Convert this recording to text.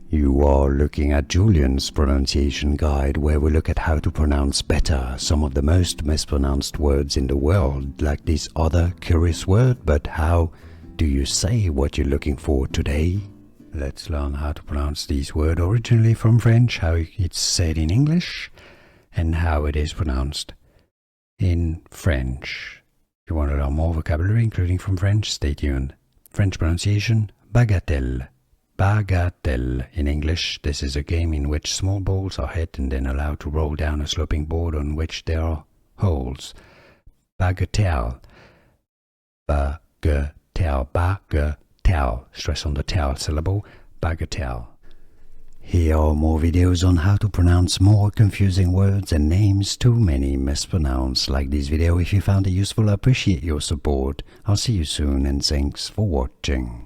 You are looking at Julian's pronunciation guide, where we look at how to pronounce better some of the most mispronounced words in the world, like this other curious word. But how do you say what you're looking for today? Let's learn how to pronounce this word originally from French, how it's said in English, and how it is pronounced in French. If you want to learn more vocabulary, including from French, stay tuned. French pronunciation, bagatelle. Bagatelle. In English, this is a game in which small balls are hit and then allowed to roll down a sloping board on which there are holes. Bagatelle. Bagatelle. Bagatelle. Stress on the tell syllable. Bagatelle. Here are more videos on how to pronounce more confusing words and names too many mispronounced. Like this video if you found it useful. I appreciate your support. I'll see you soon and thanks for watching.